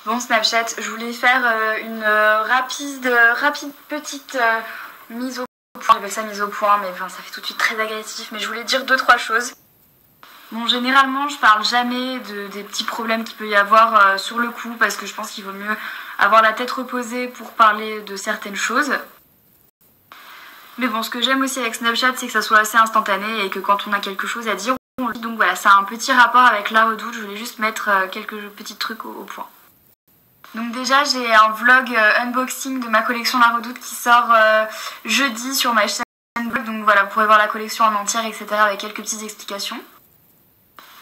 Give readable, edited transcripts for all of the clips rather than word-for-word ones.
Bon Snapchat, je voulais faire une rapide petite mise au point. J'appelle ça mise au point, mais enfin, ça fait tout de suite très agressif. Mais je voulais dire 2-3 choses. Bon, généralement, je parle jamais des petits problèmes qu'il peut y avoir sur le coup, parce que je pense qu'il vaut mieux avoir la tête reposée pour parler de certaines choses. Mais bon, ce que j'aime aussi avec Snapchat, c'est que ça soit assez instantané et que quand on a quelque chose à dire, on le dit. Donc voilà, ça a un petit rapport avec la Redoute. Je voulais juste mettre quelques petits trucs au point. Donc déjà, j'ai un vlog unboxing de ma collection La Redoute qui sort jeudi sur ma chaîne blog. Donc voilà, vous pourrez voir la collection en entière, etc. avec quelques petites explications.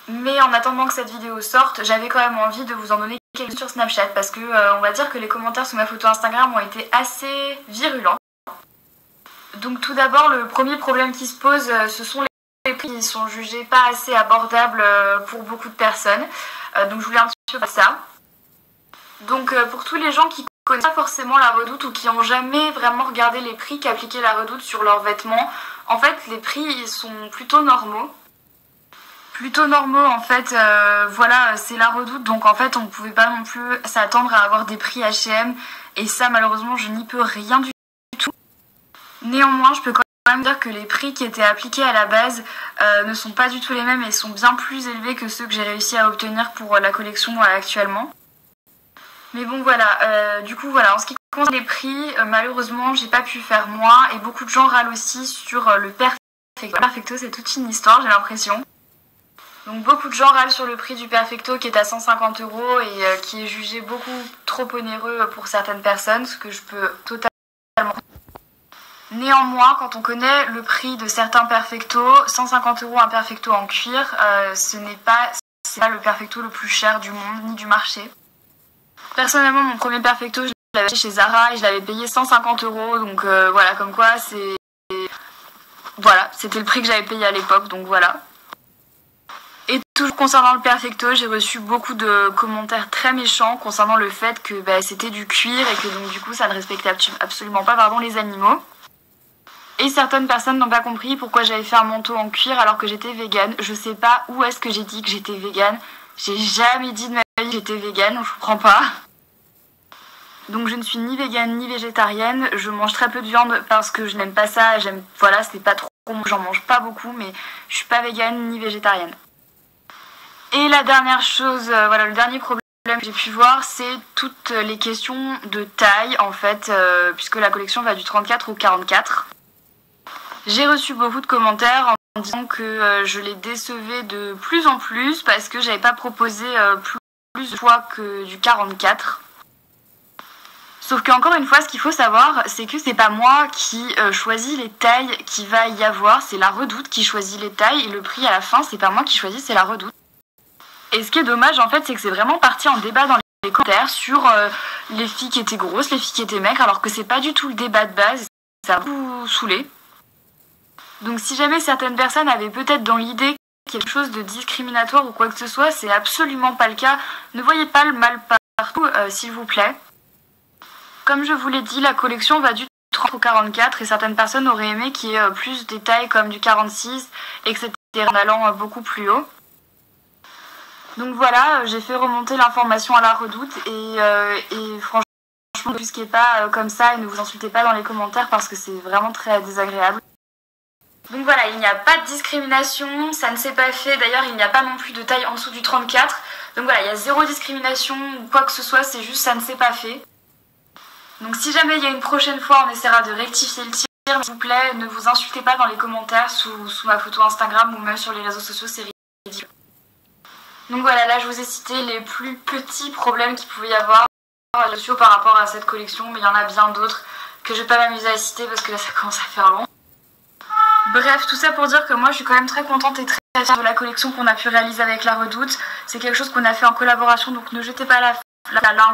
Mais en attendant que cette vidéo sorte, j'avais quand même envie de vous en donner quelques sur Snapchat parce que on va dire que les commentaires sous ma photo Instagram ont été assez virulents. Donc tout d'abord, le premier problème qui se pose, ce sont les prix qui sont jugés pas assez abordables pour beaucoup de personnes. Donc je voulais un petit peu faire ça. Donc pour tous les gens qui connaissent pas forcément la Redoute ou qui n'ont jamais vraiment regardé les prix qu'appliquait la Redoute sur leurs vêtements, en fait les prix ils sont plutôt normaux. En fait, voilà, c'est la Redoute, donc en fait on ne pouvait pas non plus s'attendre à avoir des prix H&M et ça malheureusement je n'y peux rien du tout. Néanmoins je peux quand même dire que les prix qui étaient appliqués à la base ne sont pas du tout les mêmes et sont bien plus élevés que ceux que j'ai réussi à obtenir pour la collection actuellement. Mais bon voilà, du coup voilà, en ce qui concerne les prix, malheureusement j'ai pas pu faire moins et beaucoup de gens râlent aussi sur le Perfecto. Le Perfecto c'est toute une histoire j'ai l'impression. Donc beaucoup de gens râlent sur le prix du Perfecto qui est à 150 € et qui est jugé beaucoup trop onéreux pour certaines personnes, ce que je peux totalement. Néanmoins, quand on connaît le prix de certains Perfecto, 150 € un Perfecto en cuir, c'est pas le Perfecto le plus cher du monde ni du marché. Personnellement, mon premier Perfecto, je l'avais acheté chez Zara et je l'avais payé 150 €. Donc voilà, comme quoi c'est... Voilà, c'était le prix que j'avais payé à l'époque, donc voilà. Et toujours concernant le Perfecto, j'ai reçu beaucoup de commentaires très méchants concernant le fait que c'était du cuir et que donc du coup ça ne respectait absolument pas les animaux. Et certaines personnes n'ont pas compris pourquoi j'avais fait un manteau en cuir alors que j'étais végane. Je sais pas où est-ce que j'ai dit que j'étais végane. J'ai jamais dit de ma vie que j'étais végane, je comprends pas. Donc je ne suis ni végane ni végétarienne. Je mange très peu de viande parce que je n'aime pas ça. Voilà, c'est pas trop. J'en mange pas beaucoup, mais je suis pas végane ni végétarienne. Et la dernière chose, voilà, le dernier problème que j'ai pu voir, c'est toutes les questions de taille en fait, puisque la collection va du 34 au 44. J'ai reçu beaucoup de commentaires en disant que je les décevais de plus en plus parce que j'avais pas proposé plus de fois que du 44. Sauf qu'encore une fois, ce qu'il faut savoir, c'est que c'est pas moi qui choisis les tailles qu'il va y avoir, c'est la Redoute qui choisit les tailles et le prix à la fin, c'est pas moi qui choisis, c'est la Redoute. Et ce qui est dommage en fait, c'est que c'est vraiment parti en débat dans les commentaires sur les filles qui étaient grosses, les filles qui étaient maigres, alors que c'est pas du tout le débat de base, ça m'a beaucoup saoulé. Donc si jamais certaines personnes avaient peut-être dans l'idée quelque chose de discriminatoire ou quoi que ce soit, c'est absolument pas le cas. Ne voyez pas le mal partout, s'il vous plaît. Comme je vous l'ai dit, la collection va du 30 au 44 et certaines personnes auraient aimé qu'il y ait plus de tailles comme du 46, etc. en allant beaucoup plus haut. Donc voilà, j'ai fait remonter l'information à la Redoute et franchement, ne vous brusquez pas comme ça et ne vous insultez pas dans les commentaires parce que c'est vraiment très désagréable. Donc voilà, il n'y a pas de discrimination, ça ne s'est pas fait, d'ailleurs il n'y a pas non plus de taille en dessous du 34. Donc voilà, il y a zéro discrimination ou quoi que ce soit, c'est juste ça ne s'est pas fait. Donc si jamais il y a une prochaine fois, on essaiera de rectifier le tir. S'il vous plaît, ne vous insultez pas dans les commentaires sous ma photo Instagram ou même sur les réseaux sociaux, c'est ridicule. Donc voilà, là je vous ai cité les plus petits problèmes qu'il pouvait y avoir par rapport à cette collection, mais il y en a bien d'autres que je vais pas m'amuser à citer parce que là ça commence à faire long. Bref, tout ça pour dire que moi je suis quand même très contente et très fière de la collection qu'on a pu réaliser avec la Redoute. C'est quelque chose qu'on a fait en collaboration, donc ne jetez pas la